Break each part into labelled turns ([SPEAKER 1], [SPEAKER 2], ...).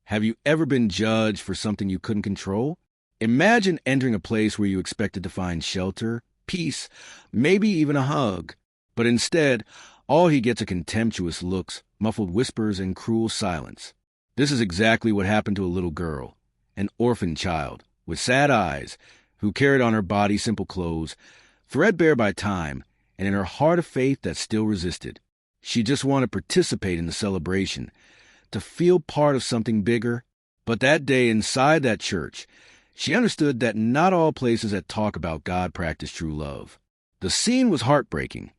[SPEAKER 1] Have you ever been judged for something you couldn't control? Imagine entering a place where you expected to find shelter, peace, maybe even a hug. But instead, all he gets are contemptuous looks, muffled whispers, and cruel silence. This is exactly what happened to a little girl, an orphan child, with sad eyes, who carried on her body simple clothes, threadbare by time, and in her heart a faith that still resisted. She just wanted to participate in the celebration, to feel part of something bigger. But that day inside that church, she understood that not all places that talk about God practice true love. The scene was heartbreaking.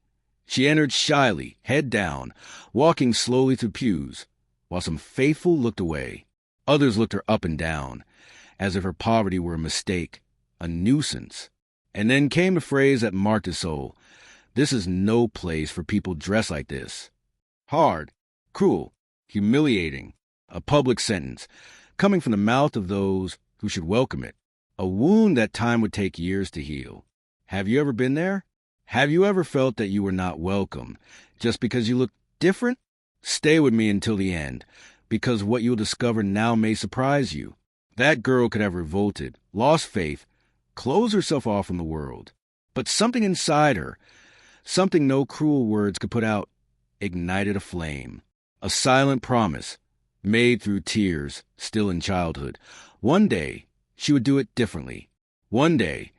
[SPEAKER 1] She entered shyly, head down, walking slowly through pews, while some faithful looked away. Others looked her up and down, as if her poverty were a mistake, a nuisance. And then came the phrase that marked his soul: "This is no place for people dressed like this." Hard, cruel, humiliating, a public sentence, coming from the mouth of those who should welcome it, a wound that time would take years to heal. Have you ever been there? Have you ever felt that you were not welcome just because you looked different? Stay with me until the end, because what you'll discover now may surprise you. That girl could have revolted, lost faith, closed herself off from the world. But something inside her, something no cruel words could put out, ignited a flame. A silent promise, made through tears, still in childhood. One day, she would do it differently. One day,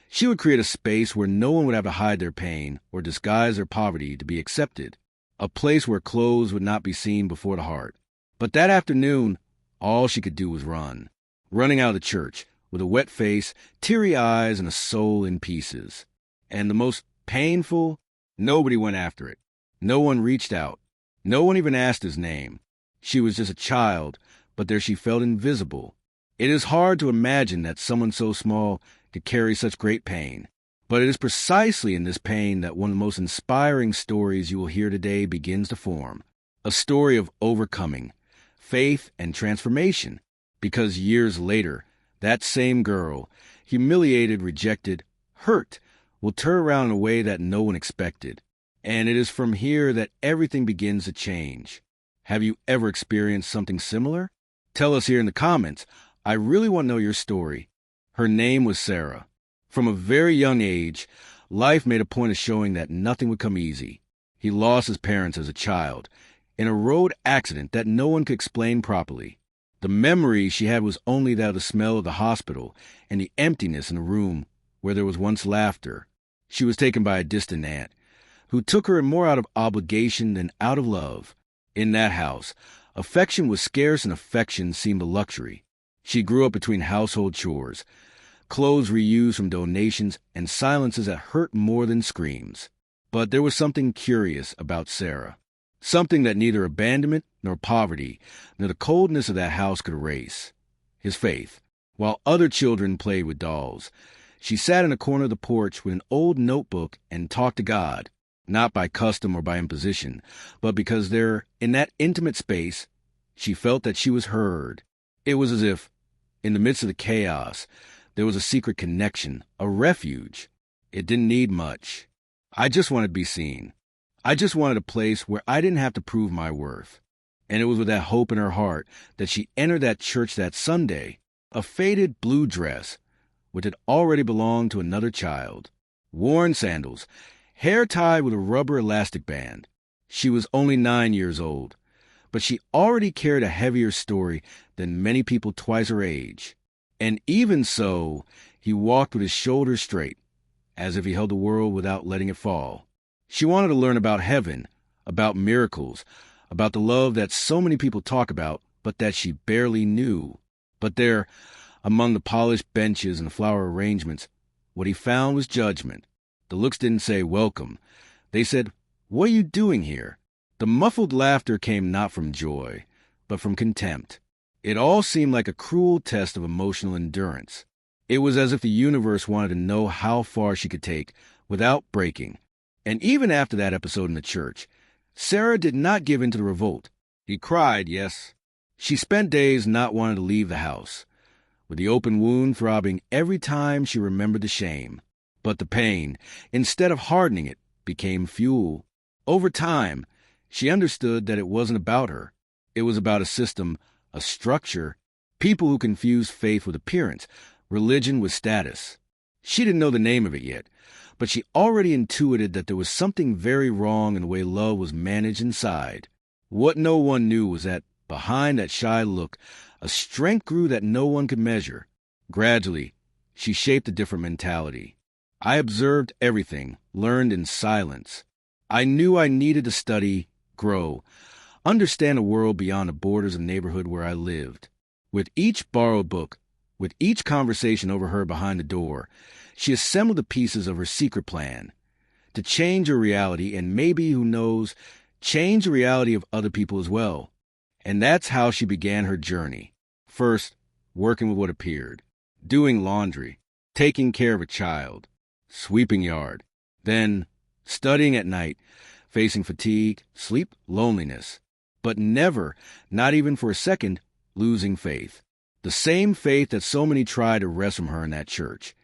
[SPEAKER 1] she would create a space where no one would have to hide their pain or disguise their poverty to be accepted. A place where clothes would not be seen before the heart. But that afternoon, all she could do was run. Running out of the church, with a wet face, teary eyes, and a soul in pieces. And the most painful, nobody went after it. No one reached out. No one even asked his name. She was just a child, but there she felt invisible. It is hard to imagine that someone so small could carry such great pain. But it is precisely in this pain that one of the most inspiring stories you will hear today begins to form. A story of overcoming, faith, and transformation. Because years later, that same girl, humiliated, rejected, hurt, will turn around in a way that no one expected. And it is from here that everything begins to change. Have you ever experienced something similar? Tell us here in the comments. I really want to know your story. Her name was Sarah. From a very young age, life made a point of showing that nothing would come easy. He lost his parents as a child, in a road accident that no one could explain properly. The memory she had was only that of the smell of the hospital and the emptiness in a room where there was once laughter. She was taken by a distant aunt, who took her more out of obligation than out of love. In that house, affection was scarce and affection seemed a luxury. She grew up between household chores, clothes reused from donations, and silences that hurt more than screams. But there was something curious about Sarah. Something that neither abandonment nor poverty nor the coldness of that house could erase. His faith. While other children played with dolls, she sat in a corner of the porch with an old notebook and talked to God. Not by custom or by imposition, but because there, in that intimate space, she felt that she was heard. It was as if, in the midst of the chaos, there was a secret connection, a refuge. It didn't need much. I just wanted to be seen. I just wanted a place where I didn't have to prove my worth. And it was with that hope in her heart that she entered that church that Sunday, a faded blue dress, which had already belonged to another child, worn sandals, hair tied with a rubber elastic band. She was only 9 years old, but she already carried a heavier story than many people twice her age. And even so, he walked with his shoulders straight, as if he held the world without letting it fall. She wanted to learn about heaven, about miracles, about the love that so many people talk about, but that she barely knew. But there, among the polished benches and flower arrangements, what he found was judgment. The looks didn't say welcome. They said, "What are you doing here?" The muffled laughter came not from joy, but from contempt. It all seemed like a cruel test of emotional endurance. It was as if the universe wanted to know how far she could take without breaking. And even after that episode in the church, Sarah did not give in to the revolt. He cried, yes. She spent days not wanting to leave the house, with the open wound throbbing every time she remembered the shame. But the pain, instead of hardening it, became fuel. Over time, she understood that it wasn't about her. It was about a system, a structure, people who confuse faith with appearance, religion with status. She didn't know the name of it yet, but she already intuited that there was something very wrong in the way love was managed inside. What no one knew was that behind that shy look, a strength grew that no one could measure. Gradually, she shaped a different mentality. I observed everything, learned in silence. I knew I needed to study, grow, understand a world beyond the borders of the neighborhood where I lived. With each borrowed book, with each conversation overheard behind the door, she assembled the pieces of her secret plan to change her reality and maybe, who knows, change the reality of other people as well. And that's how she began her journey. First, working with what appeared, doing laundry, taking care of a child, sweeping yard, then studying at night, facing fatigue, sleep, loneliness, but never, not even for a second, losing faith. The same faith that so many tried to wrest from her in that church,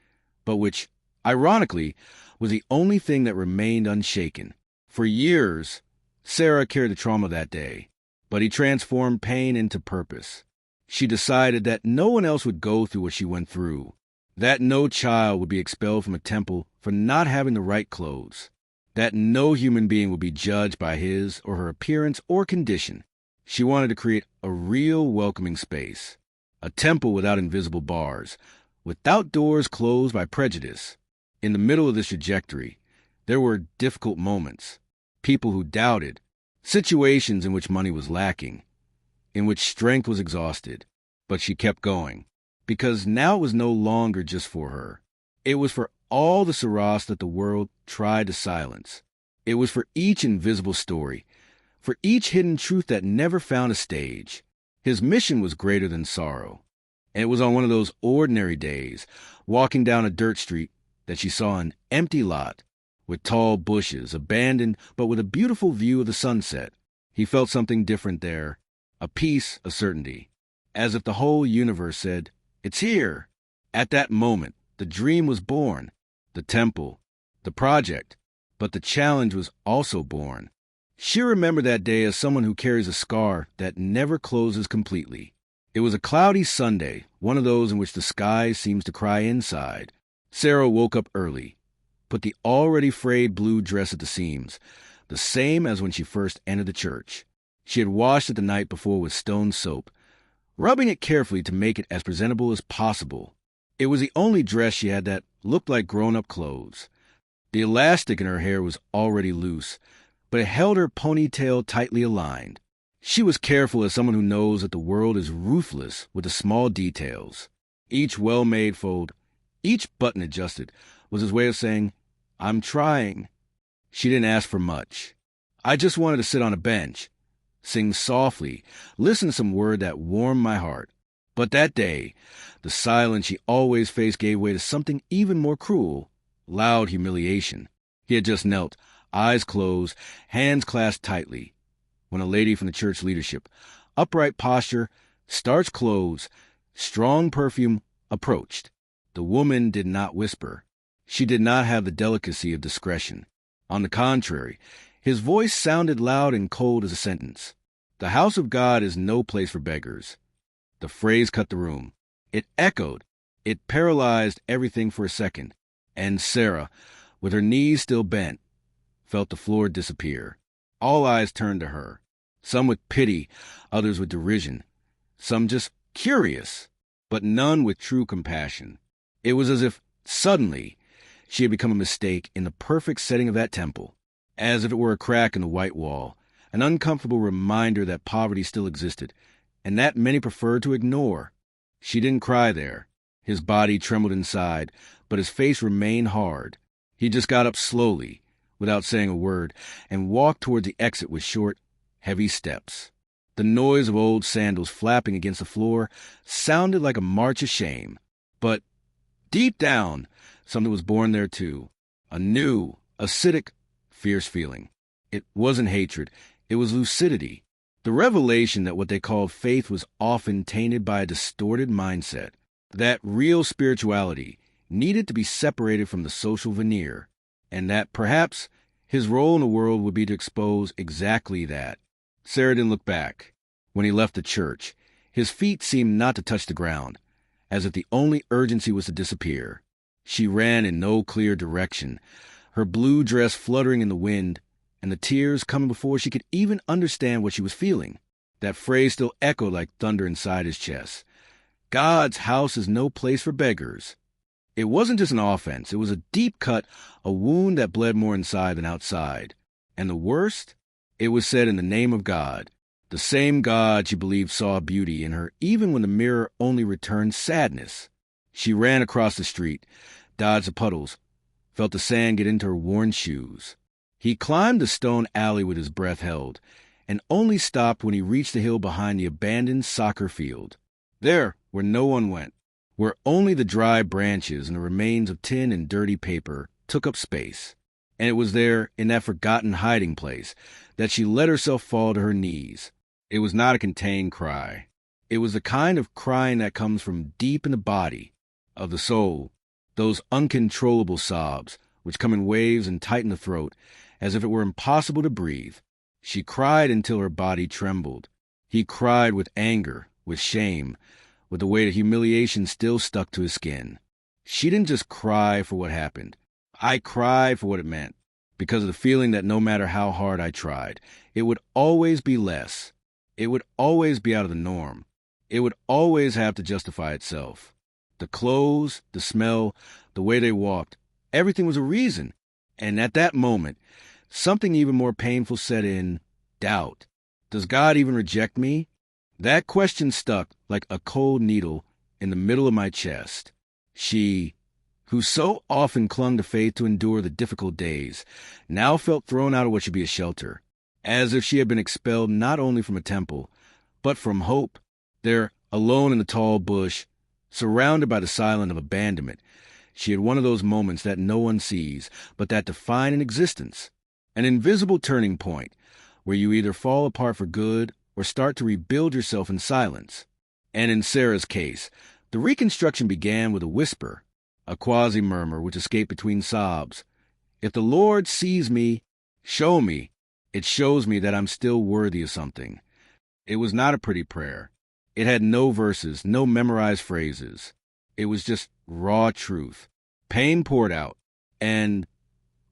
[SPEAKER 1] but which, ironically, was the only thing that remained unshaken. For years, Sarah carried the trauma of that day, but he transformed pain into purpose. She decided that no one else would go through what she went through, that no child would be expelled from a temple for not having the right clothes, that no human being would be judged by his or her appearance or condition. She wanted to create a real welcoming space, a temple without invisible bars, without doors closed by prejudice. In the middle of this trajectory, there were difficult moments, people who doubted, situations in which money was lacking, in which strength was exhausted, but she kept going, because now it was no longer just for her. It was for all the Saras that the world tried to silence. It was for each invisible story, for each hidden truth that never found a stage. His mission was greater than sorrow. And it was on one of those ordinary days, walking down a dirt street, that she saw an empty lot with tall bushes, abandoned but with a beautiful view of the sunset. He felt something different there, a peace, a certainty, as if the whole universe said, "It's here." At that moment, the dream was born, the temple, the project, but the challenge was also born. She remembered that day as someone who carries a scar that never closes completely. It was a cloudy Sunday, one of those in which the sky seems to cry inside. Sarah woke up early, put the already frayed blue dress at the seams, the same as when she first entered the church. She had washed it the night before with stone soap, rubbing it carefully to make it as presentable as possible. It was the only dress she had that looked like grown-up clothes. The elastic in her hair was already loose, but it held her ponytail tightly aligned. She was careful as someone who knows that the world is ruthless with the small details. Each well-made fold, each button adjusted, was his way of saying, "I'm trying." She didn't ask for much. I just wanted to sit on a bench, sing softly, listen to some word that warmed my heart. But that day, the silence she always faced gave way to something even more cruel, loud humiliation. He had just knelt, eyes closed, hands clasped tightly, when a lady from the church leadership, upright posture, starched clothes, strong perfume, approached. The woman did not whisper. She did not have the delicacy of discretion. On the contrary, his voice sounded loud and cold as a sentence. "The house of God is no place for beggars." The phrase cut the room. It echoed. It paralyzed everything for a second. And Sarah, with her knees still bent, felt the floor disappear. All eyes turned to her, some with pity, others with derision, some just curious, but none with true compassion. It was as if, suddenly, she had become a mistake in the perfect setting of that temple, as if it were a crack in the white wall, an uncomfortable reminder that poverty still existed, and that many preferred to ignore. She didn't cry there. His body trembled inside, but his face remained hard. He just got up slowly, without saying a word, and walked toward the exit with short, heavy steps. The noise of old sandals flapping against the floor sounded like a march of shame. But deep down, something was born there too. A new, acidic, fierce feeling. It wasn't hatred. It was lucidity. The revelation that what they called faith was often tainted by a distorted mindset. That real spirituality needed to be separated from the social veneer. And that, perhaps, his role in the world would be to expose exactly that. Sarah didn't look back. When he left the church, His feet seemed not to touch the ground, as if the only urgency was to disappear. She ran in no clear direction, her blue dress fluttering in the wind, and the tears coming before she could even understand what she was feeling. That phrase still echoed like thunder inside his chest. God's house is no place for beggars. It wasn't just an offense. It was a deep cut, a wound that bled more inside than outside. And the worst? It was said in the name of God. The same God she believed saw beauty in her even when the mirror only returned sadness. She ran across the street, dodged the puddles, felt the sand get into her worn shoes. He climbed the stone alley with his breath held, and only stopped when he reached the hill behind the abandoned soccer field. There, where no one went, where only the dry branches and the remains of tin and dirty paper took up space. And it was there, in that forgotten hiding place, that she let herself fall to her knees. It was not a contained cry. It was the kind of crying that comes from deep in the body, of the soul, those uncontrollable sobs, which come in waves and tighten the throat, as if it were impossible to breathe. She cried until her body trembled. He cried with anger, with shame, with the weight of humiliation still stuck to his skin. She didn't just cry for what happened. I cried for what it meant, because of the feeling that no matter how hard I tried, it would always be less. It would always be out of the norm. It would always have to justify itself. The clothes, the smell, the way they walked, everything was a reason. And at that moment, something even more painful set in: doubt. Does God even reject me? That question stuck like a cold needle in the middle of my chest. She, who so often clung to faith to endure the difficult days, now felt thrown out of what should be a shelter, as if she had been expelled not only from a temple, but from hope. There, alone in the tall bush, surrounded by the silence of abandonment, she had one of those moments that no one sees, but that define an existence, an invisible turning point, where you either fall apart for good or start to rebuild yourself in silence. And in Sarah's case, the reconstruction began with a whisper, a quasi-murmur which escaped between sobs. If the Lord sees me, show me. It shows me that I'm still worthy of something. It was not a pretty prayer. It had no verses, no memorized phrases. It was just raw truth. Pain poured out, and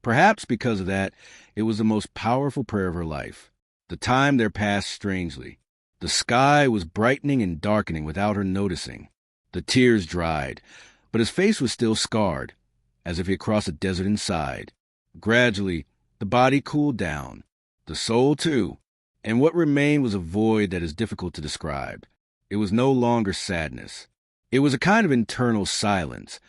[SPEAKER 1] perhaps because of that, it was the most powerful prayer of her life. The time there passed strangely. The sky was brightening and darkening without her noticing. The tears dried, but his face was still scarred, as if he had crossed a desert inside. Gradually, the body cooled down. The soul, too. And what remained was a void that is difficult to describe. It was no longer sadness. It was a kind of internal silence,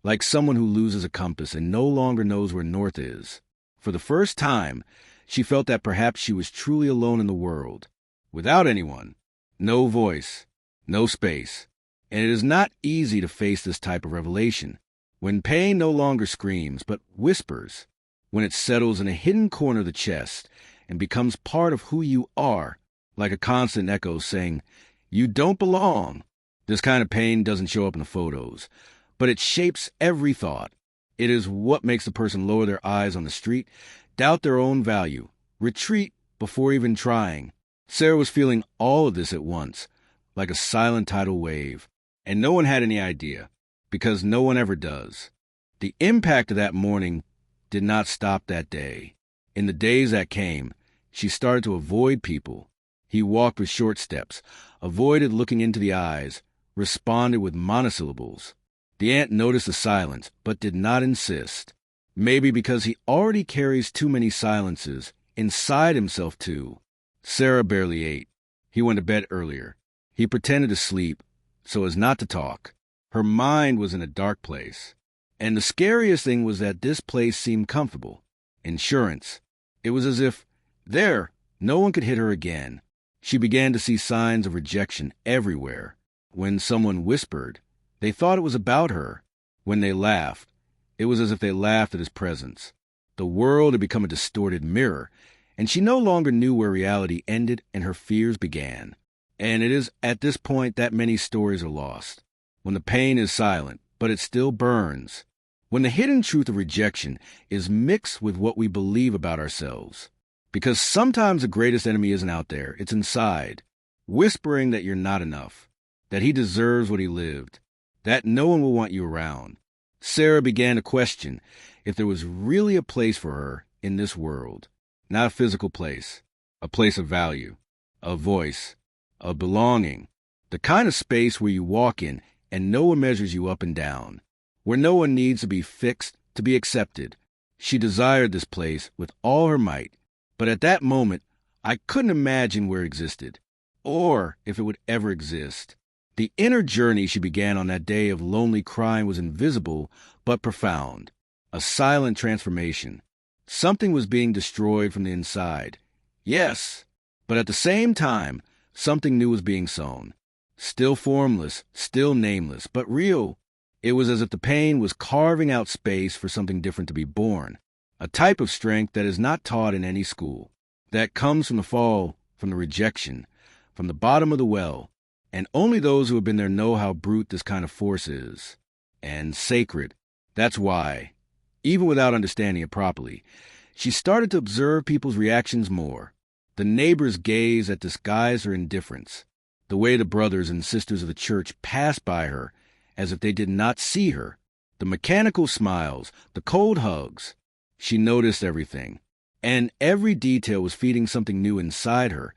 [SPEAKER 1] like someone who loses a compass and no longer knows where north is. For the first time, she felt that perhaps she was truly alone in the world, without anyone, no voice, no space. And it is not easy to face this type of revelation, when pain no longer screams, but whispers, when it settles in a hidden corner of the chest and becomes part of who you are, like a constant echo saying, "You don't belong." This kind of pain doesn't show up in the photos, but it shapes every thought. It is what makes a person lower their eyes on the street, doubt their own value, retreat before even trying. Sarah was feeling all of this at once, like a silent tidal wave, and no one had any idea, because no one ever does. The impact of that morning did not stop that day. In the days that came, she started to avoid people. He walked with short steps, avoided looking into the eyes, responded with monosyllables. The aunt noticed the silence, but did not insist. Maybe because he already carries too many silences inside himself, too. Sarah barely ate. He went to bed earlier. He pretended to sleep so as not to talk. Her mind was in a dark place. And the scariest thing was that this place seemed comfortable. Insurance. It was as if, there, no one could hit her again. She began to see signs of rejection everywhere. When someone whispered, they thought it was about her. When they laughed, it was as if they laughed at his presence. The world had become a distorted mirror, and she no longer knew where reality ended and her fears began. And it is at this point that many stories are lost. When the pain is silent, but it still burns. When the hidden truth of rejection is mixed with what we believe about ourselves. Because sometimes the greatest enemy isn't out there, it's inside, whispering that you're not enough, that he deserves what he lived, that no one will want you around. Sarah began to question if there was really a place for her in this world. Not a physical place, a place of value, a voice, a belonging, the kind of space where you walk in and no one measures you up and down, where no one needs to be fixed to be accepted. She desired this place with all her might, but at that moment, I couldn't imagine where it existed, or if it would ever exist. The inner journey she began on that day of lonely crying was invisible but profound, a silent transformation. Something was being destroyed from the inside. Yes, but at the same time, something new was being sown. Still formless, still nameless, but real. It was as if the pain was carving out space for something different to be born, a type of strength that is not taught in any school, that comes from the fall, from the rejection, from the bottom of the well, and only those who have been there know how brute this kind of force is. And sacred. That's why, even without understanding it properly, she started to observe people's reactions more. The neighbors' gaze that disguised her indifference, the way the brothers and sisters of the church passed by her as if they did not see her, the mechanical smiles, the cold hugs. She noticed everything, and every detail was feeding something new inside her,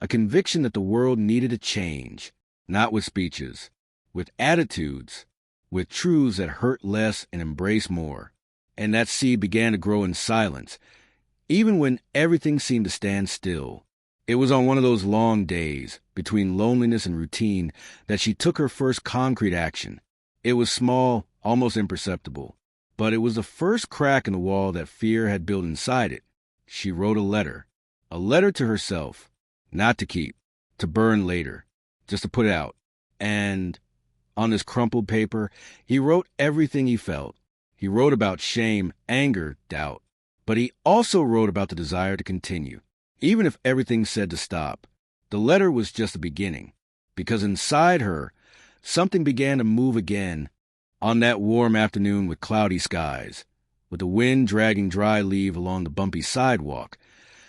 [SPEAKER 1] a conviction that the world needed a change, not with speeches, with attitudes, with truths that hurt less and embrace more. And that seed began to grow in silence, even when everything seemed to stand still. It was on one of those long days, between loneliness and routine, that she took her first concrete action. It was small, almost imperceptible, but it was the first crack in the wall that fear had built inside it. She wrote a letter to herself, not to keep, to burn later, just to put out. And on this crumpled paper, he wrote everything he felt. He wrote about shame, anger, doubt, but he also wrote about the desire to continue, even if everything said to stop. The letter was just the beginning, because inside her, something began to move again on that warm afternoon with cloudy skies, with the wind dragging dry leaves along the bumpy sidewalk.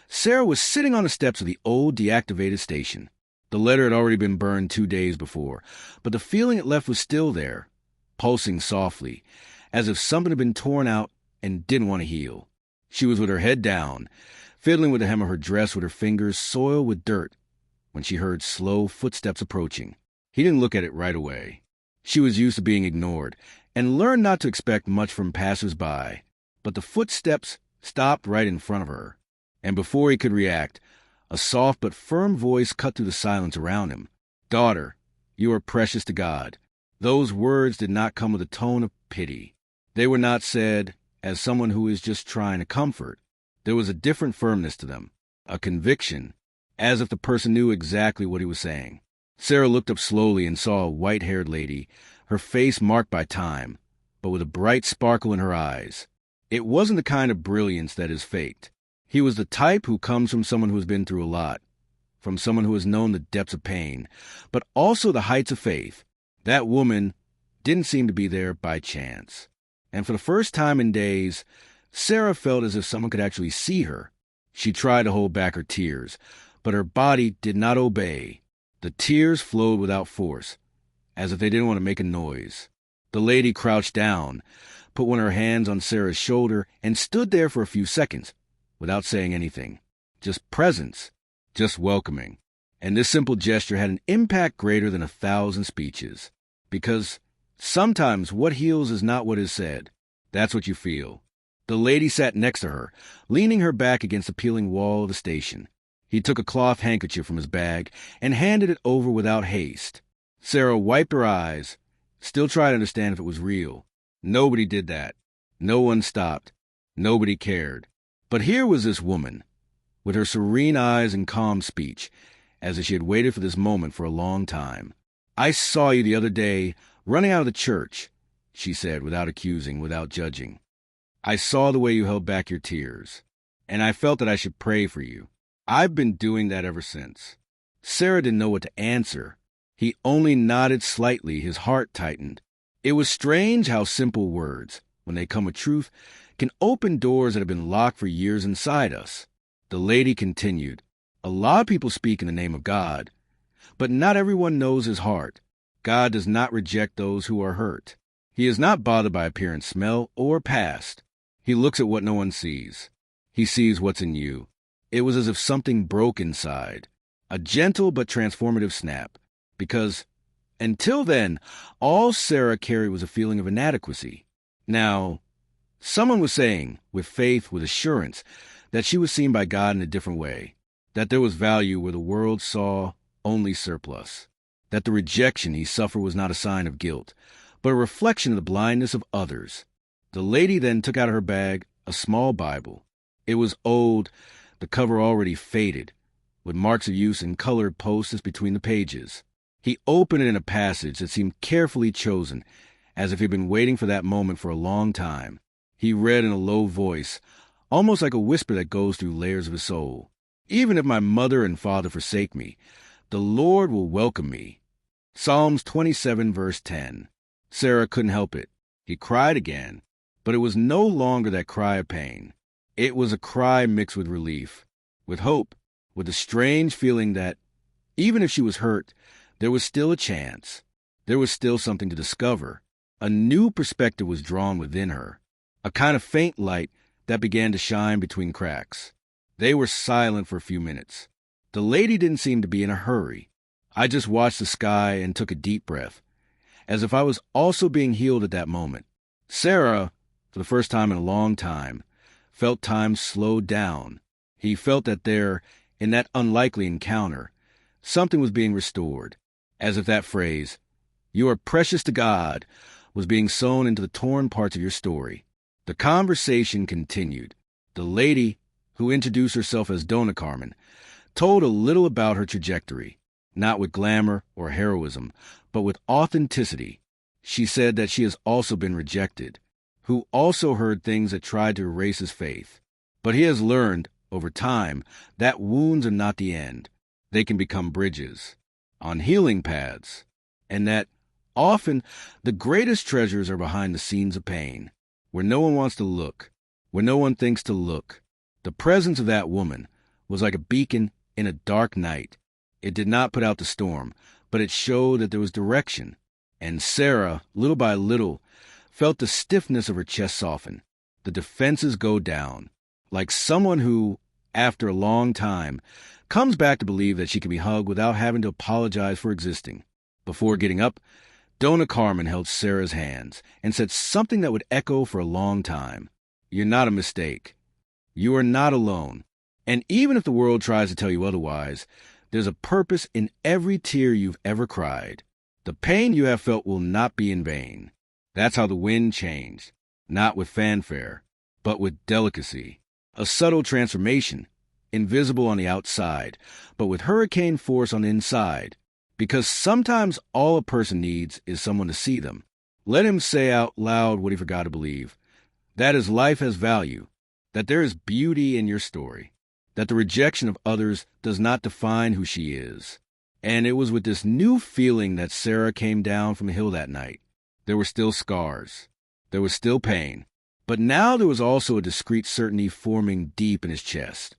[SPEAKER 1] Sarah was sitting on the steps of the old deactivated station. The letter had already been burned 2 days before, but the feeling it left was still there, pulsing softly, as if something had been torn out and didn't want to heal. She was with her head down, fiddling with the hem of her dress with her fingers soiled with dirt, when she heard slow footsteps approaching. He didn't look at it right away. She was used to being ignored, and learned not to expect much from passers-by. But the footsteps stopped right in front of her, and before he could react, a soft but firm voice cut through the silence around him. "Daughter, you are precious to God." Those words did not come with a tone of pity. They were not said as someone who is just trying to comfort. There was a different firmness to them, a conviction, as if the person knew exactly what he was saying. Sarah looked up slowly and saw a white-haired lady, her face marked by time, but with a bright sparkle in her eyes. It wasn't the kind of brilliance that is faked. He was the type who comes from someone who has been through a lot, from someone who has known the depths of pain, but also the heights of faith. That woman didn't seem to be there by chance. And for the first time in days, Sarah felt as if someone could actually see her. She tried to hold back her tears, but her body did not obey. The tears flowed without force, as if they didn't want to make a noise. The lady crouched down, put one of her hands on Sarah's shoulder, and stood there for a few seconds, without saying anything. Just presence, just welcoming. And this simple gesture had an impact greater than 1,000 speeches. Because sometimes what heals is not what is said. That's what you feel. The lady sat next to her, leaning her back against the peeling wall of the station. He took a cloth handkerchief from his bag and handed it over without haste. Sarah wiped her eyes, still trying to understand if it was real. Nobody did that. No one stopped. Nobody cared. But here was this woman, with her serene eyes and calm speech, as if she had waited for this moment for a long time. "I saw you the other day running out of the church," she said, without accusing, without judging. "I saw the way you held back your tears, and I felt that I should pray for you. I've been doing that ever since." Sarah didn't know what to answer. He only nodded slightly, his heart tightened. It was strange how simple words, when they come with truth, can open doors that have been locked for years inside us. The lady continued, "A lot of people speak in the name of God, but not everyone knows his heart. God does not reject those who are hurt. He is not bothered by appearance, smell, or past. He looks at what no one sees. He sees what's in you. It was as if something broke inside. A gentle but transformative snap. Because, until then, all Sarah carried was a feeling of inadequacy. Now, someone was saying, with faith, with assurance, that she was seen by God in a different way, that there was value where the world saw only surplus, that the rejection he suffered was not a sign of guilt, but a reflection of the blindness of others. The lady then took out of her bag a small Bible. It was old, the cover already faded, with marks of use and colored post-its between the pages. He opened it in a passage that seemed carefully chosen, as if he'd been waiting for that moment for a long time. He read in a low voice, almost like a whisper that goes through layers of his soul. Even if my mother and father forsake me, the Lord will welcome me. Psalms 27, verse 10. Sarah couldn't help it. He cried again, but it was no longer that cry of pain. It was a cry mixed with relief, with hope, with a strange feeling that, even if she was hurt, there was still a chance. There was still something to discover. A new perspective was drawn within her, a kind of faint light that began to shine between cracks. They were silent for a few minutes. The lady didn't seem to be in a hurry. I just watched the sky and took a deep breath, as if I was also being healed at that moment. Sarah, for the first time in a long time, felt time slow down. He felt that there, in that unlikely encounter, something was being restored, as if that phrase, "You are precious to God," was being sewn into the torn parts of your story. The conversation continued. The lady, who introduced herself as Donna Carmen, told a little about her trajectory, not with glamour or heroism, but with authenticity. She said that she has also been rejected, who also heard things that tried to erase his faith. But he has learned, over time, that wounds are not the end. They can become bridges, on healing paths, and that often the greatest treasures are behind the scenes of pain, where no one wants to look, where no one thinks to look. The presence of that woman was like a beacon in a dark night. It did not put out the storm, but it showed that there was direction. And Sarah, little by little, felt the stiffness of her chest soften, the defenses go down, like someone who, after a long time, comes back to believe that she can be hugged without having to apologize for existing. Before getting up, Donna Carmen held Sarah's hands and said something that would echo for a long time. "You're not a mistake. You are not alone. And even if the world tries to tell you otherwise, there's a purpose in every tear you've ever cried. The pain you have felt will not be in vain." That's how the wind changed, not with fanfare, but with delicacy. A subtle transformation, invisible on the outside, but with hurricane force on the inside. Because sometimes all a person needs is someone to see them. Let him say out loud what he forgot to believe. That his life has value, that there is beauty in your story, that the rejection of others does not define who she is. And it was with this new feeling that Sarah came down from the hill that night. There were still scars. There was still pain. But now there was also a discreet certainty forming deep in his chest.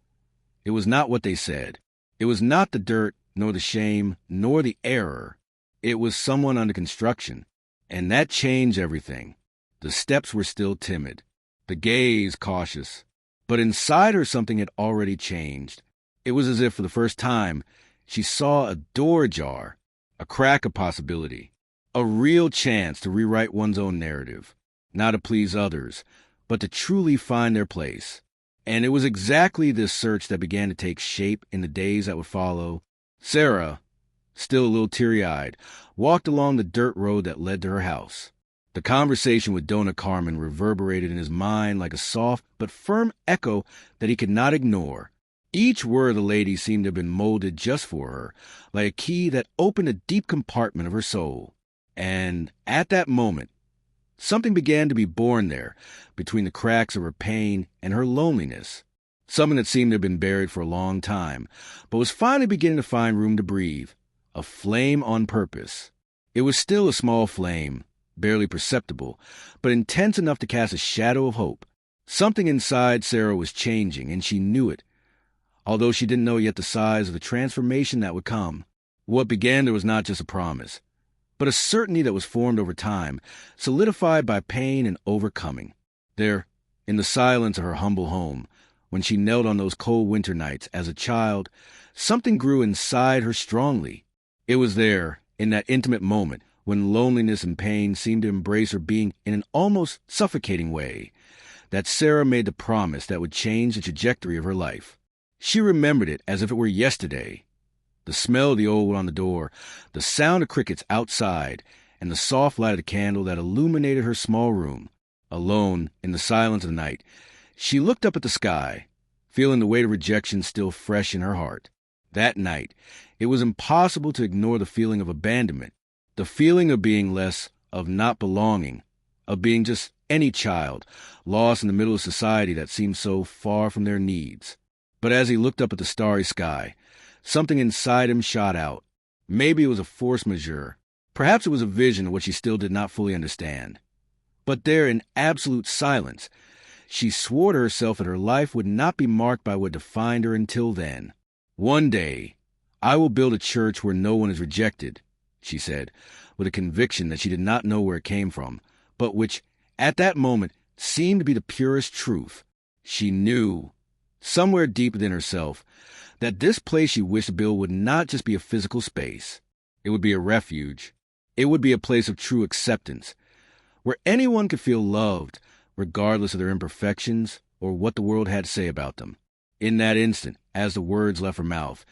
[SPEAKER 1] It was not what they said. It was not the dirt, nor the shame, nor the error. It was someone under construction. And that changed everything. The steps were still timid, the gaze cautious. But inside her something had already changed. It was as if for the first time she saw a door ajar, a crack of possibility, a real chance to rewrite one's own narrative, not to please others, but to truly find their place. And it was exactly this search that began to take shape in the days that would follow. Sarah, still a little teary-eyed, walked along the dirt road that led to her house. The conversation with Donna Carmen reverberated in his mind like a soft but firm echo that he could not ignore. Each word of the lady seemed to have been molded just for her, like a key that opened a deep compartment of her soul. And at that moment, something began to be born there, between the cracks of her pain and her loneliness. Something that seemed to have been buried for a long time, but was finally beginning to find room to breathe. A flame on purpose. It was still a small flame, barely perceptible, but intense enough to cast a shadow of hope. Something inside Sarah was changing, and she knew it, although she didn't know yet the size of the transformation that would come. What began there was not just a promise, but a certainty that was formed over time, solidified by pain and overcoming. There, in the silence of her humble home, when she knelt on those cold winter nights as a child, something grew inside her strongly. It was there, in that intimate moment, when loneliness and pain seemed to embrace her being in an almost suffocating way, that Sarah made the promise that would change the trajectory of her life. She remembered it as if it were yesterday. The smell of the old wood on the door, the sound of crickets outside, and the soft light of the candle that illuminated her small room. Alone, in the silence of the night, she looked up at the sky, feeling the weight of rejection still fresh in her heart. That night, it was impossible to ignore the feeling of abandonment, the feeling of being less, of not belonging, of being just any child, lost in the middle of society that seemed so far from their needs. But as he looked up at the starry sky, something inside him shot out. Maybe it was a force majeure. Perhaps it was a vision of what she still did not fully understand. But there, in absolute silence, she swore to herself that her life would not be marked by what defined her until then. One day, I will build a church where no one is rejected, she said, with a conviction that she did not know where it came from, but which, at that moment, seemed to be the purest truth. She knew, somewhere deep within herself, that this place she wished to build would not just be a physical space. It would be a refuge. It would be a place of true acceptance, where anyone could feel loved, regardless of their imperfections or what the world had to say about them. In that instant, as the words left her mouth,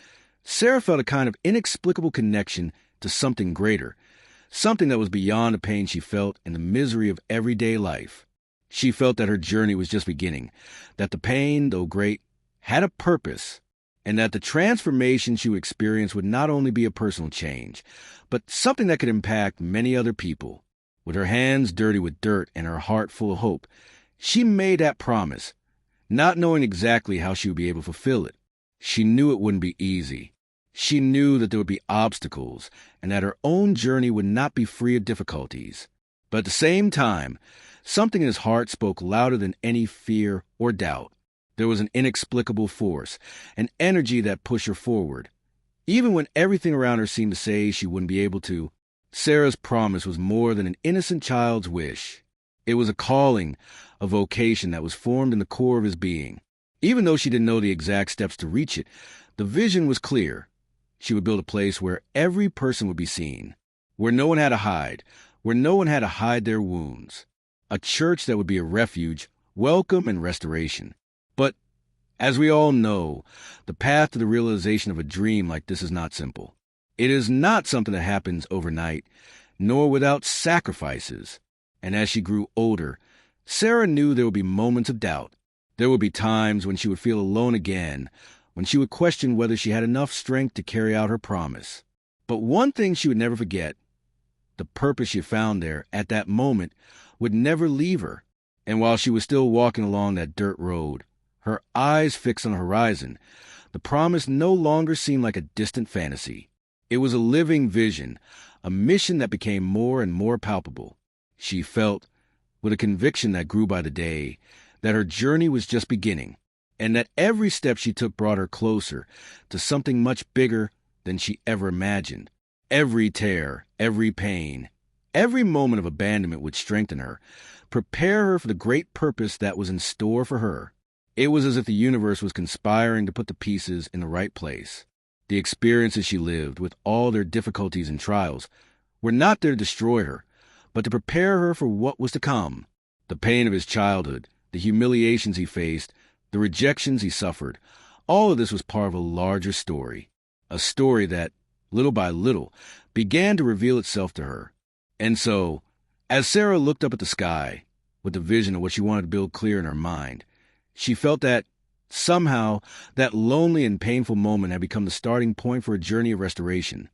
[SPEAKER 1] Sarah felt a kind of inexplicable connection to something greater, something that was beyond the pain she felt and the misery of everyday life. She felt that her journey was just beginning, that the pain, though great, had a purpose, and that the transformation she would experience would not only be a personal change, but something that could impact many other people. With her hands dirty with dirt and her heart full of hope, she made that promise, not knowing exactly how she would be able to fulfill it. She knew it wouldn't be easy. She knew that there would be obstacles, and that her own journey would not be free of difficulties. But at the same time, something in his heart spoke louder than any fear or doubt. There was an inexplicable force, an energy that pushed her forward. Even when everything around her seemed to say she wouldn't be able to, Sarah's promise was more than an innocent child's wish. It was a calling, a vocation that was formed in the core of his being. Even though she didn't know the exact steps to reach it, the vision was clear. She would build a place where every person would be seen, where no one had to hide, where no one had to hide their wounds. A church that would be a refuge, welcome, and restoration. But, as we all know, the path to the realization of a dream like this is not simple. It is not something that happens overnight, nor without sacrifices. And as she grew older, Sarah knew there would be moments of doubt. There would be times when she would feel alone again, when she would question whether she had enough strength to carry out her promise. But one thing she would never forget, the purpose she found there at that moment would never leave her. And while she was still walking along that dirt road, her eyes fixed on the horizon, the promise no longer seemed like a distant fantasy. It was a living vision, a mission that became more and more palpable. She felt, with a conviction that grew by the day, that her journey was just beginning, and that every step she took brought her closer to something much bigger than she ever imagined. Every tear, every pain, every moment of abandonment would strengthen her, prepare her for the great purpose that was in store for her. It was as if the universe was conspiring to put the pieces in the right place. The experiences she lived, with all their difficulties and trials, were not there to destroy her, but to prepare her for what was to come. The pain of his childhood, the humiliations he faced, the rejections he suffered, all of this was part of a larger story, a story that, little by little, began to reveal itself to her. And so, as Sarah looked up at the sky, with the vision of what she wanted to build clear in her mind, she felt that, somehow, that lonely and painful moment had become the starting point for a journey of restoration,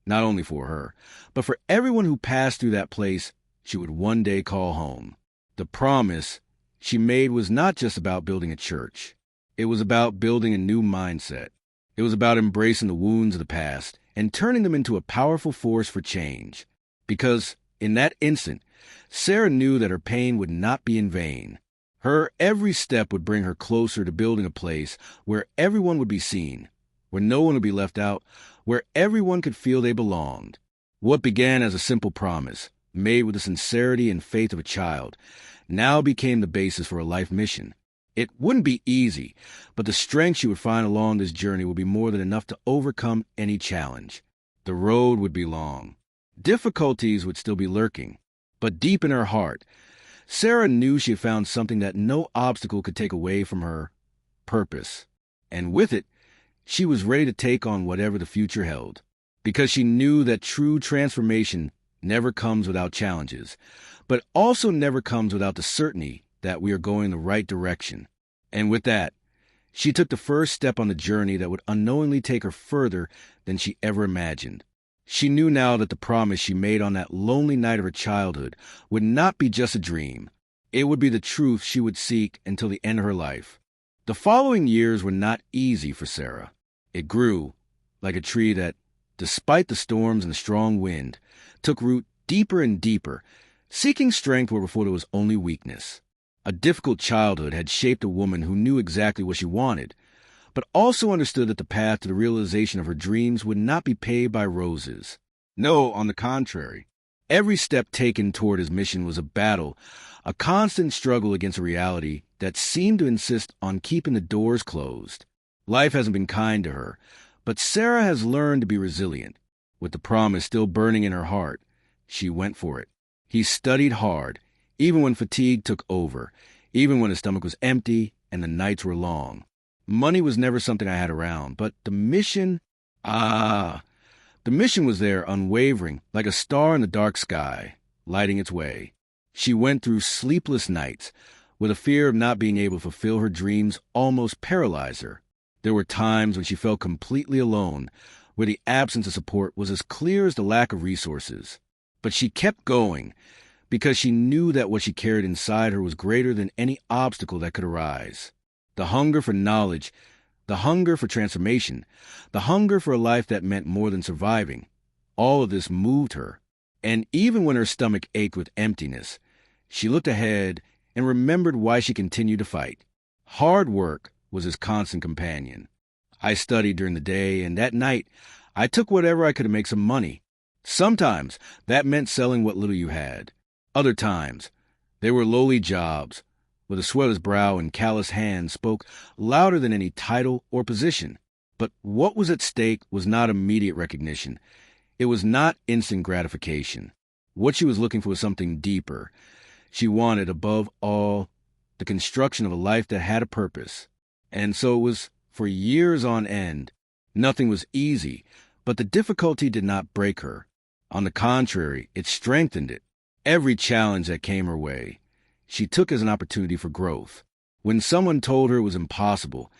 [SPEAKER 1] not only for her, but for everyone who passed through that place she would one day call home. The promise she made was not just about building a church. It was about building a new mindset. It was about embracing the wounds of the past and turning them into a powerful force for change. Because, in that instant, Sarah knew that her pain would not be in vain. Her every step would bring her closer to building a place where everyone would be seen, where no one would be left out, where everyone could feel they belonged. What began as a simple promise, made with the sincerity and faith of a child, now became the basis for a life mission. It wouldn't be easy, but the strength she would find along this journey would be more than enough to overcome any challenge. The road would be long. Difficulties would still be lurking. But deep in her heart, Sarah knew she had found something that no obstacle could take away from her: purpose. And with it, she was ready to take on whatever the future held. Because she knew that true transformation never comes without challenges, but also never comes without the certainty that we are going in the right direction. And with that, she took the first step on the journey that would unknowingly take her further than she ever imagined. She knew now that the promise she made on that lonely night of her childhood would not be just a dream. It would be the truth she would seek until the end of her life. The following years were not easy for Sarah. It grew like a tree that, despite the storms and the strong wind, took root deeper and deeper, seeking strength where before there was only weakness. A difficult childhood had shaped a woman who knew exactly what she wanted, but also understood that the path to the realization of her dreams would not be paved by roses. No, on the contrary. Every step taken toward his mission was a battle, a constant struggle against a reality that seemed to insist on keeping the doors closed. Life hasn't been kind to her, but Sarah has learned to be resilient. With the promise still burning in her heart, she went for it. He studied hard, even when fatigue took over, even when his stomach was empty and the nights were long. Money was never something I had around, but the mission was there, unwavering, like a star in the dark sky, lighting its way. She went through sleepless nights, with a fear of not being able to fulfill her dreams almost paralyzed her. There were times when she felt completely alone, where the absence of support was as clear as the lack of resources. But she kept going, because she knew that what she carried inside her was greater than any obstacle that could arise. The hunger for knowledge, the hunger for transformation, the hunger for a life that meant more than surviving, all of this moved her. And even when her stomach ached with emptiness, she looked ahead and remembered why she continued to fight. Hard work was his constant companion. I studied during the day, and at night, I took whatever I could to make some money. Sometimes that meant selling what little you had. Other times, they were lowly jobs, where the sweat of his brow and callous hands spoke louder than any title or position. But what was at stake was not immediate recognition. It was not instant gratification. What she was looking for was something deeper. She wanted, above all, the construction of a life that had a purpose. And so it was for years on end. Nothing was easy, but the difficulty did not break her. On the contrary, it strengthened it. Every challenge that came her way, she took as an opportunity for growth. When someone told her it was impossible,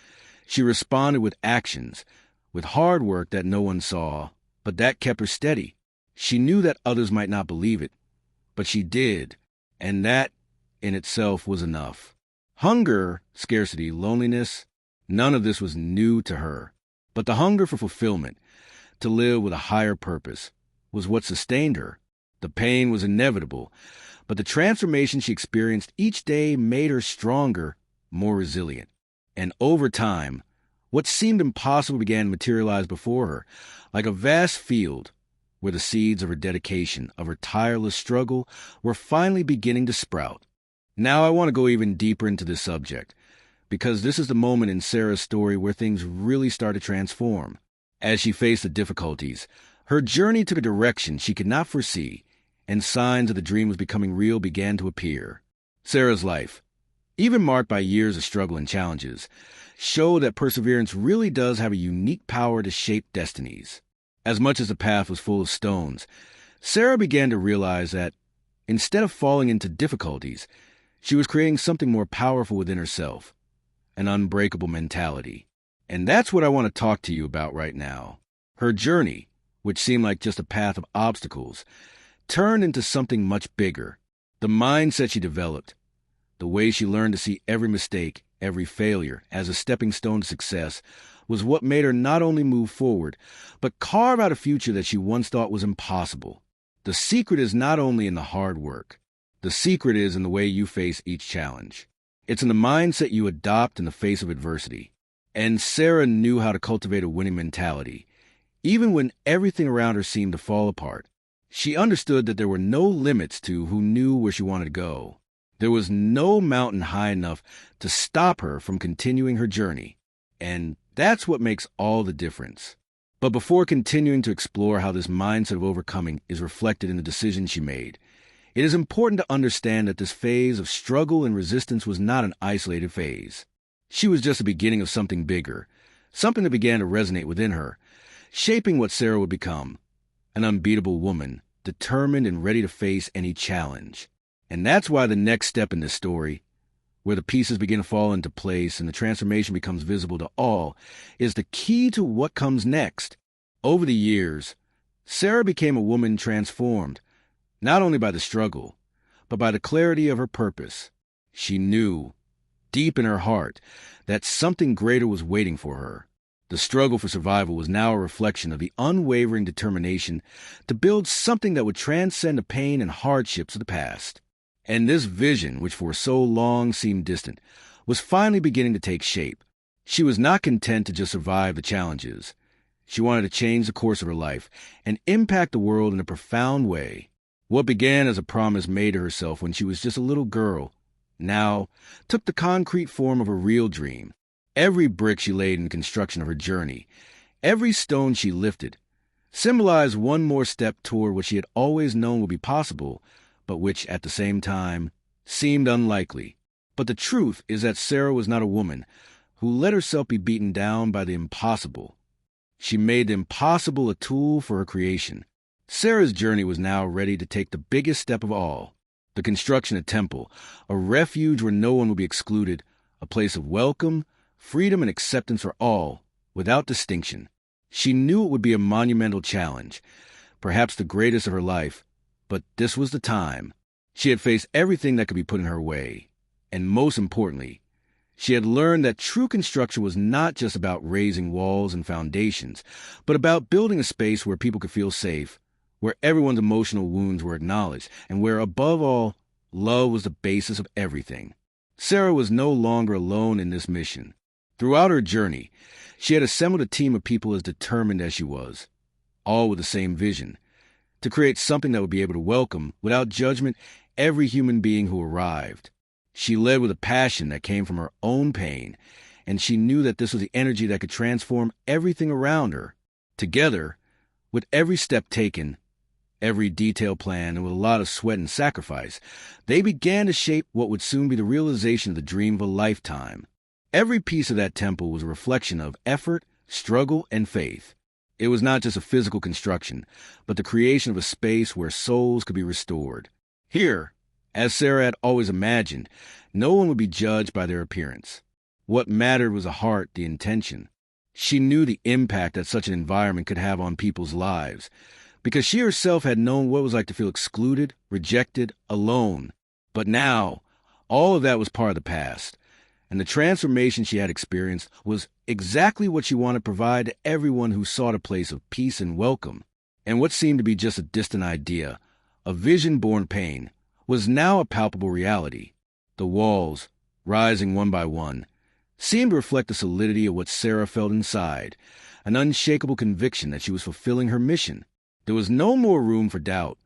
[SPEAKER 1] she responded with actions, with hard work that no one saw, but that kept her steady. She knew that others might not believe it, but she did, and that in itself was enough. Hunger, scarcity, loneliness, none of this was new to her. But the hunger for fulfillment, to live with a higher purpose, was what sustained her. The pain was inevitable, but the transformation she experienced each day made her stronger, more resilient. And over time, what seemed impossible began to materialize before her, like a vast field where the seeds of her dedication, of her tireless struggle, were finally beginning to sprout. Now I want to go even deeper into this subject, because this is the moment in Sarah's story where things really start to transform. As she faced the difficulties, her journey took a direction she could not foresee, and signs of the dream was becoming real began to appear. Sarah's life, even marked by years of struggle and challenges, showed that perseverance really does have a unique power to shape destinies. As much as the path was full of stones, Sarah began to realize that, instead of falling into difficulties, she was creating something more powerful within herself, an unbreakable mentality. And that's what I want to talk to you about right now. Her journey, which seemed like just a path of obstacles, turned into something much bigger. The mindset she developed, the way she learned to see every mistake, every failure, as a stepping stone to success, was what made her not only move forward, but carve out a future that she once thought was impossible. The secret is not only in the hard work. The secret is in the way you face each challenge. It's in the mindset you adopt in the face of adversity. And Sarah knew how to cultivate a winning mentality, even when everything around her seemed to fall apart. She understood that there were no limits to who knew where she wanted to go. There was no mountain high enough to stop her from continuing her journey. And that's what makes all the difference. But before continuing to explore how this mindset of overcoming is reflected in the decisions she made, it is important to understand that this phase of struggle and resistance was not an isolated phase. She was just the beginning of something bigger, something that began to resonate within her, shaping what Sarah would become, an unbeatable woman, determined and ready to face any challenge. And that's why the next step in this story, where the pieces begin to fall into place and the transformation becomes visible to all, is the key to what comes next. Over the years, Sarah became a woman transformed, not only by the struggle, but by the clarity of her purpose. She knew, deep in her heart, that something greater was waiting for her. The struggle for survival was now a reflection of the unwavering determination to build something that would transcend the pain and hardships of the past. And this vision, which for so long seemed distant, was finally beginning to take shape. She was not content to just survive the challenges. She wanted to change the course of her life and impact the world in a profound way. What began as a promise made to herself when she was just a little girl now took the concrete form of a real dream. Every brick she laid in the construction of her journey, every stone she lifted, symbolized one more step toward what she had always known would be possible, but which, at the same time, seemed unlikely. But the truth is that Sarah was not a woman who let herself be beaten down by the impossible. She made the impossible a tool for her creation. Sarah's journey was now ready to take the biggest step of all, the construction of a temple, a refuge where no one would be excluded, a place of welcome, freedom, and acceptance for all, without distinction. She knew it would be a monumental challenge, perhaps the greatest of her life, but this was the time. She had faced everything that could be put in her way, and most importantly, she had learned that true construction was not just about raising walls and foundations, but about building a space where people could feel safe, where everyone's emotional wounds were acknowledged, and where, above all, love was the basis of everything. Sarah was no longer alone in this mission. Throughout her journey, she had assembled a team of people as determined as she was, all with the same vision, to create something that would be able to welcome, without judgment, every human being who arrived. She led with a passion that came from her own pain, and she knew that this was the energy that could transform everything around her. Together, with every step taken, every detailed plan, and with a lot of sweat and sacrifice, they began to shape what would soon be the realization of the dream of a lifetime. Every piece of that temple was a reflection of effort, struggle, and faith. It was not just a physical construction, but the creation of a space where souls could be restored. Here, as Sarah had always imagined, no one would be judged by their appearance. What mattered was the heart, the intention. She knew the impact that such an environment could have on people's lives, because she herself had known what it was like to feel excluded, rejected, alone. But now, all of that was part of the past, and the transformation she had experienced was exactly what she wanted to provide to everyone who sought a place of peace and welcome. And what seemed to be just a distant idea, a vision-born pain, was now a palpable reality. The walls, rising one by one, seemed to reflect the solidity of what Sarah felt inside, an unshakable conviction that she was fulfilling her mission. There was no more room for doubt.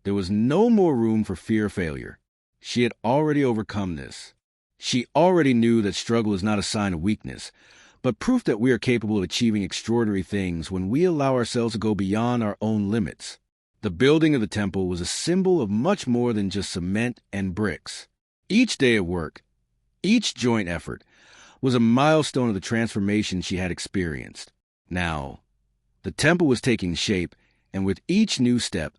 [SPEAKER 1] There was no more room for fear of failure. She had already overcome this. She already knew that struggle is not a sign of weakness, but proof that we are capable of achieving extraordinary things when we allow ourselves to go beyond our own limits. The building of the temple was a symbol of much more than just cement and bricks. Each day of work, each joint effort, was a milestone of the transformation she had experienced. Now, the temple was taking shape, and with each new step,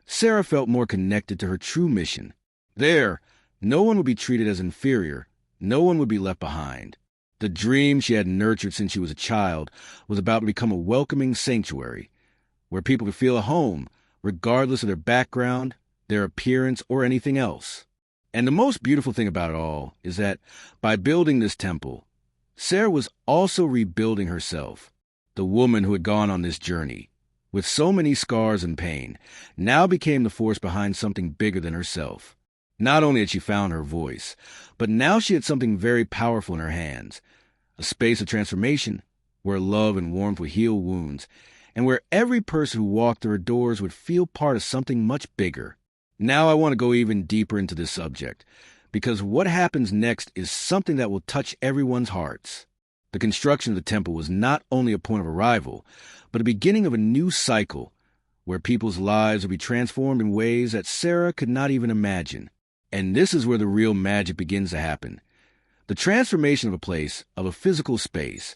[SPEAKER 1] Sarah felt more connected to her true mission. There, no one would be treated as inferior. No one would be left behind. The dream she had nurtured since she was a child was about to become a welcoming sanctuary, where people could feel at home, regardless of their background, their appearance, or anything else. And the most beautiful thing about it all is that by building this temple, Sarah was also rebuilding herself. The woman who had gone on this journey, with so many scars and pain, now became the force behind something bigger than herself. Not only had she found her voice, but now she had something very powerful in her hands, a space of transformation where love and warmth would heal wounds, and where every person who walked through her doors would feel part of something much bigger. Now I want to go even deeper into this subject, because what happens next is something that will touch everyone's hearts. The construction of the temple was not only a point of arrival, but a beginning of a new cycle, where people's lives would be transformed in ways that Sarah could not even imagine. And this is where the real magic begins to happen. The transformation of a place, of a physical space,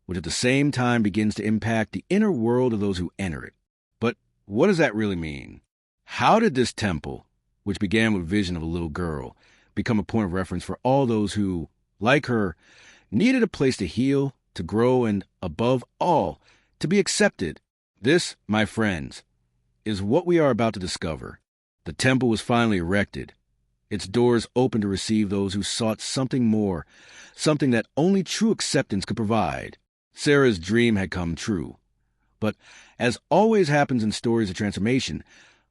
[SPEAKER 1] which at the same time begins to impact the inner world of those who enter it. But what does that really mean? How did this temple, which began with a vision of a little girl, become a point of reference for all those who, like her, needed a place to heal, to grow, and, above all, to be accepted? This, my friends, is what we are about to discover. The temple was finally erected, its doors open to receive those who sought something more, something that only true acceptance could provide. Sarah's dream had come true. But, as always happens in stories of transformation,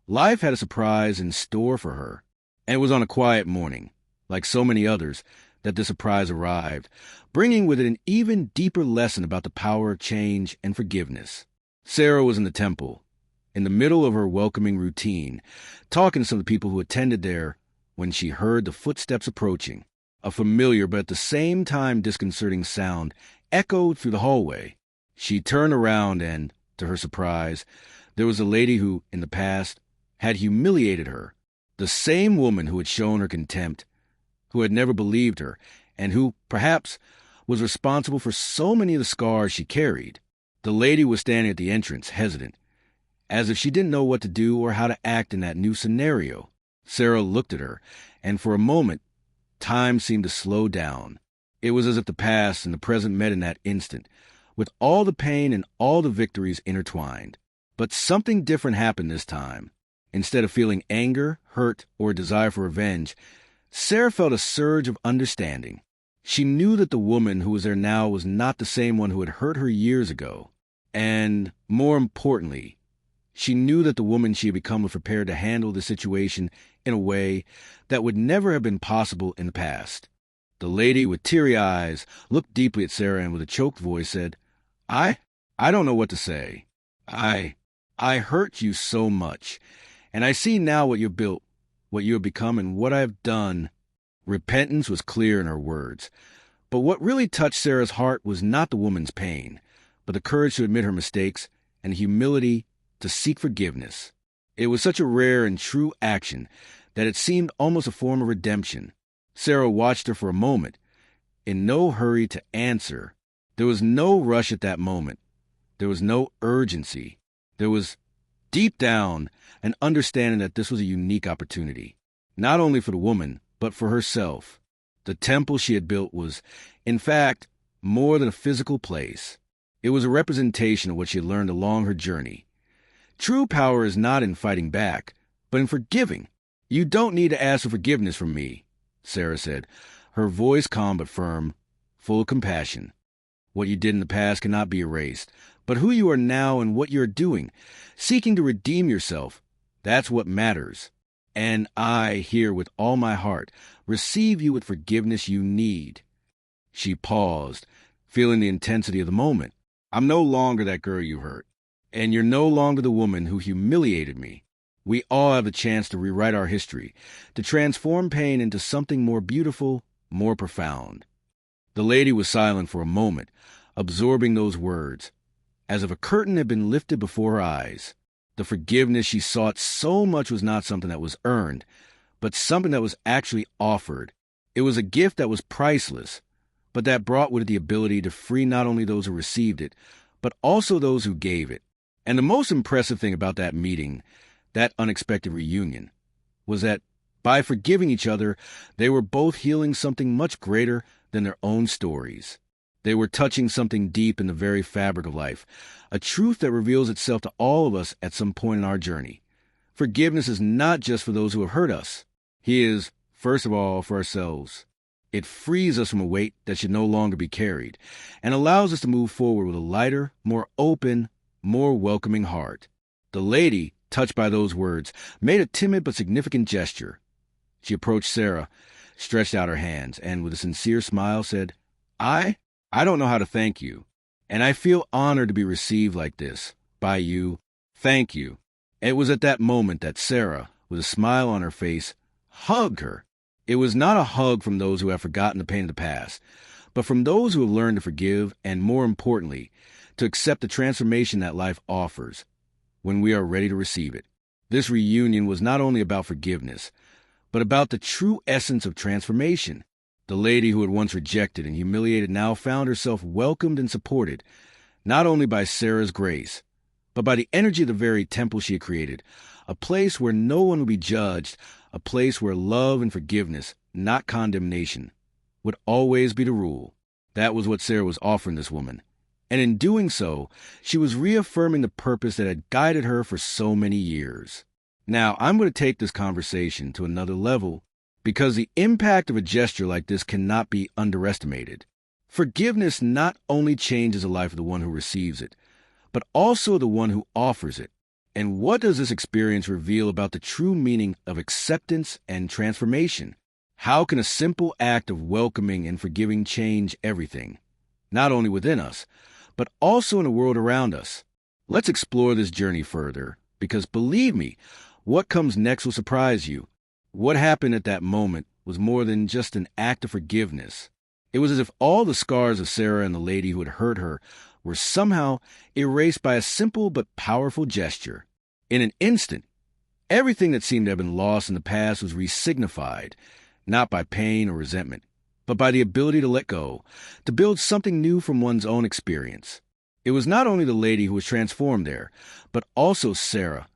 [SPEAKER 1] life had a surprise in store for her. And it was on a quiet morning, like so many others, that this surprise arrived, bringing with it an even deeper lesson about the power of change and forgiveness. Sarah was in the temple, in the middle of her welcoming routine, talking to some of the people who attended there, when she heard the footsteps approaching. A familiar but at the same time disconcerting sound echoed through the hallway. She turned around and, to her surprise, there was a lady who, in the past, had humiliated her, the same woman who had shown her contempt, who had never believed her, and who, perhaps, was responsible for so many of the scars she carried. The lady was standing at the entrance, hesitant, as if she didn't know what to do or how to act in that new scenario. Sarah looked at her, and for a moment, time seemed to slow down. It was as if the past and the present met in that instant, with all the pain and all the victories intertwined. But something different happened this time. Instead of feeling anger, hurt, or a desire for revenge, Sarah felt a surge of understanding. She knew that the woman who was there now was not the same one who had hurt her years ago. And, more importantly, she knew that the woman she had become was prepared to handle the situation in a way that would never have been possible in the past. The lady, with teary eyes, looked deeply at Sarah and with a choked voice said, I don't know what to say. I hurt you so much, and I see now what you built, what you have become, and what I have done." Repentance was clear in her words. But what really touched Sarah's heart was not the woman's pain, but the courage to admit her mistakes and the humility to seek forgiveness. It was such a rare and true action that it seemed almost a form of redemption. Sarah watched her for a moment, in no hurry to answer. There was no rush at that moment. There was no urgency. There was, deep down, an understanding that this was a unique opportunity, not only for the woman, but for herself. The temple she had built was, in fact, more than a physical place. It was a representation of what she had learned along her journey. True power is not in fighting back, but in forgiving. "You don't need to ask for forgiveness from me," Sarah said, her voice calm but firm, full of compassion. "What you did in the past cannot be erased, but who you are now and what you are doing, seeking to redeem yourself, that's what matters. And I, here with all my heart, receive you with forgiveness you need." She paused, feeling the intensity of the moment. "I'm no longer that girl you hurt, and you're no longer the woman who humiliated me. We all have the chance to rewrite our history, to transform pain into something more beautiful, more profound." The lady was silent for a moment, absorbing those words, as if a curtain had been lifted before her eyes. The forgiveness she sought so much was not something that was earned, but something that was actually offered. It was a gift that was priceless, but that brought with it the ability to free not only those who received it, but also those who gave it. And the most impressive thing about that meeting, that unexpected reunion, was that by forgiving each other, they were both healing something much greater than their own stories. They were touching something deep in the very fabric of life, a truth that reveals itself to all of us at some point in our journey. Forgiveness is not just for those who have hurt us. It is, first of all, for ourselves. It frees us from a weight that should no longer be carried, and allows us to move forward with a lighter, more open, more welcoming heart. The lady, touched by those words, made a timid but significant gesture. She approached Sarah, stretched out her hands, and with a sincere smile said, I don't know how to thank you, and I feel honored to be received like this. by you. Thank you. It was at that moment that Sarah, with a smile on her face, hugged her. It was not a hug from those who have forgotten the pain of the past, but from those who have learned to forgive and, more importantly, to accept the transformation that life offers when we are ready to receive it. This reunion was not only about forgiveness, but about the true essence of transformation. The lady who had once rejected and humiliated now found herself welcomed and supported, not only by Sarah's grace, but by the energy of the very temple she had created, a place where no one would be judged, a place where love and forgiveness, not condemnation, would always be the rule. That was what Sarah was offering this woman. And in doing so, she was reaffirming the purpose that had guided her for so many years. Now, I'm going to take this conversation to another level because the impact of a gesture like this cannot be underestimated. Forgiveness not only changes the life of the one who receives it, but also the one who offers it. And what does this experience reveal about the true meaning of acceptance and transformation? How can a simple act of welcoming and forgiving change everything, not only within us, but also in the world around us? Let's explore this journey further, because believe me, what comes next will surprise you. What happened at that moment was more than just an act of forgiveness. It was as if all the scars of Sarah and the lady who had hurt her were somehow erased by a simple but powerful gesture. In an instant, everything that seemed to have been lost in the past was resignified, not by pain or resentment, but by the ability to let go, to build something new from one's own experience. It was not only the lady who was transformed there, but also Sarah,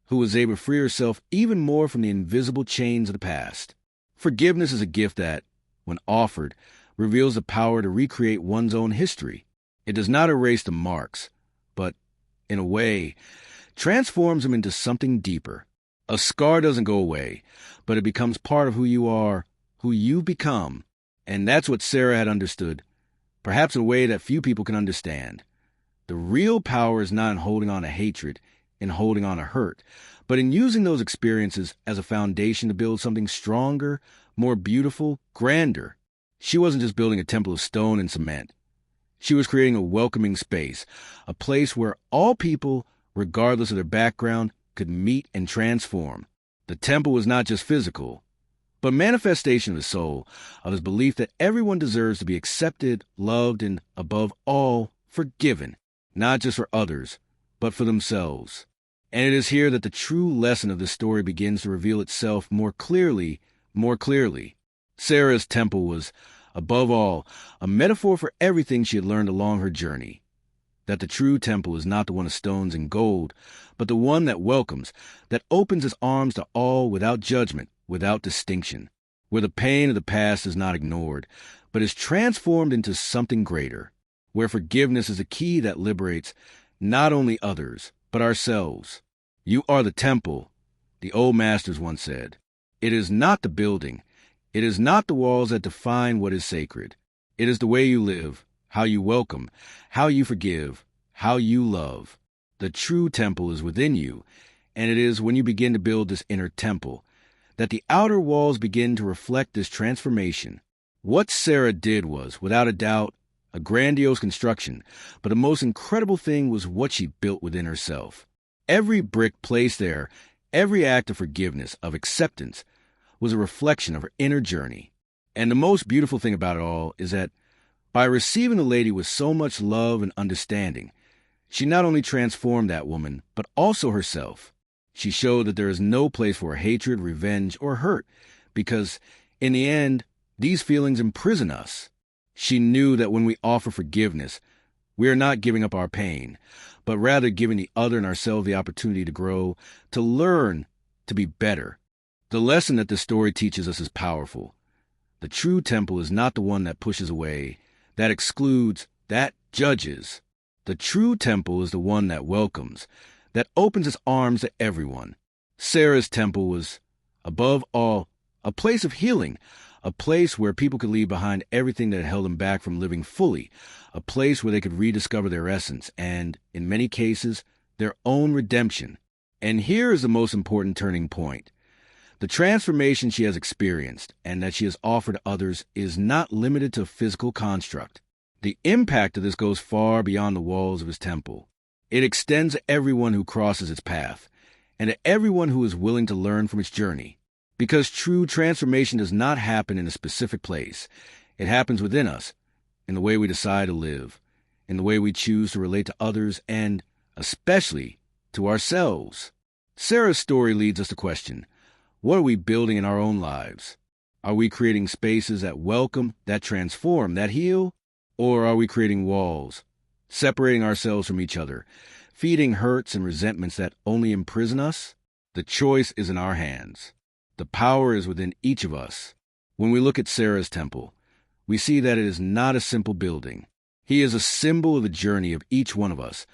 [SPEAKER 1] who was able to free herself even more from the invisible chains of the past. Forgiveness is a gift that, when offered, reveals the power to recreate one's own history. It does not erase the marks, but, in a way, transforms them into something deeper. A scar doesn't go away, but it becomes part of who you are, who you become. And that's what Sarah had understood, perhaps in a way that few people can understand. The real power is not in holding on to hatred, in holding on to hurt, but in using those experiences as a foundation to build something stronger, more beautiful, grander. She wasn't just building a temple of stone and cement. She was creating a welcoming space, a place where all people, regardless of their background, could meet and transform. The temple was not just physical, but manifestation of his soul, of his belief that everyone deserves to be accepted, loved, and, above all, forgiven, not just for others, but for themselves. And it is here that the true lesson of this story begins to reveal itself more clearly. Sarah's temple was, above all, a metaphor for everything she had learned along her journey. That the true temple is not the one of stones and gold, but the one that welcomes, that opens its arms to all without judgment, without distinction, where the pain of the past is not ignored, but is transformed into something greater, where forgiveness is a key that liberates not only others, but ourselves. You are the temple, the old masters once said. It is not the building. It is not the walls that define what is sacred. It is the way you live, how you welcome, how you forgive, how you love. The true temple is within you, and it is when you begin to build this inner temple that the outer walls begin to reflect this transformation. What Sarah did was, without a doubt, a grandiose construction, but the most incredible thing was what she built within herself. Every brick placed there, every act of forgiveness, of acceptance, was a reflection of her inner journey. And the most beautiful thing about it all is that by receiving the lady with so much love and understanding, she not only transformed that woman, but also herself. She showed that there is no place for hatred, revenge, or hurt, because, in the end, these feelings imprison us. She knew that when we offer forgiveness, we are not giving up our pain, but rather giving the other and ourselves the opportunity to grow, to learn, to be better. The lesson that this story teaches us is powerful. The true temple is not the one that pushes away, that excludes, that judges. The true temple is the one that welcomes, that opens its arms to everyone. Sarah's temple was, above all, a place of healing, a place where people could leave behind everything that held them back from living fully, a place where they could rediscover their essence and, in many cases, their own redemption. And here is the most important turning point. The transformation she has experienced and that she has offered others is not limited to a physical construct. The impact of this goes far beyond the walls of his temple. It extends to everyone who crosses its path, and to everyone who is willing to learn from its journey. Because true transformation does not happen in a specific place. It happens within us, in the way we decide to live, in the way we choose to relate to others, and, especially, to ourselves. Sarah's story leads us to question, what are we building in our own lives? Are we creating spaces that welcome, that transform, that heal? Or are we creating walls, separating ourselves from each other, feeding hurts and resentments that only imprison us? The choice is in our hands. The power is within each of us. When we look at Sarah's temple, we see that it is not a simple building. He is a symbol of the journey of each one of us,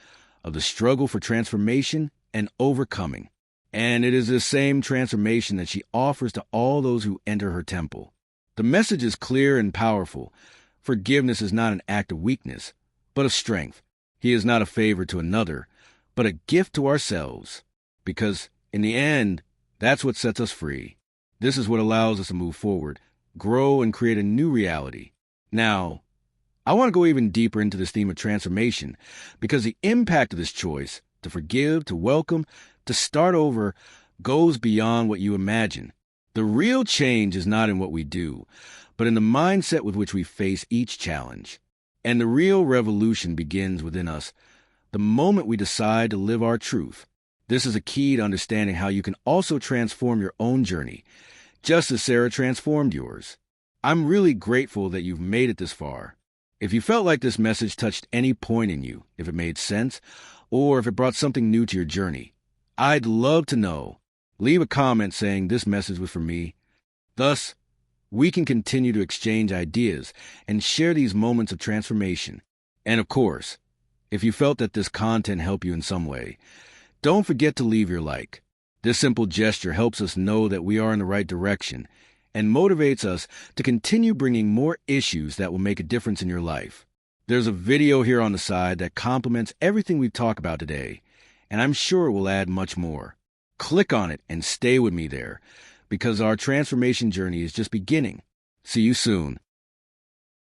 [SPEAKER 1] of the struggle for transformation and overcoming. And it is the same transformation that she offers to all those who enter her temple. The message is clear and powerful. Forgiveness is not an act of weakness, but of strength. He is not a favor to another, but a gift to ourselves. Because, in the end, that's what sets us free. This is what allows us to move forward, grow, and create a new reality. Now, I want to go even deeper into this theme of transformation, because the impact of this choice, to forgive, to welcome, to start over, goes beyond what you imagine. The real change is not in what we do, but in the mindset with which we face each challenge. And the real revolution begins within us the moment we decide to live our truth. This is a key to understanding how you can also transform your own journey, just as Sarah transformed yours. I'm really grateful that you've made it this far. If you felt like this message touched any point in you, if it made sense, or if it brought something new to your journey, I'd love to know. Leave a comment saying this message was for me. Thus, we can continue to exchange ideas and share these moments of transformation. And of course, if you felt that this content helped you in some way, don't forget to leave your like. This simple gesture helps us know that we are in the right direction and motivates us to continue bringing more issues that will make a difference in your life. There's a video here on the side that complements everything we've talked about today, and I'm sure it will add much more. Click on it and stay with me there, because our transformation journey is just beginning. See you soon.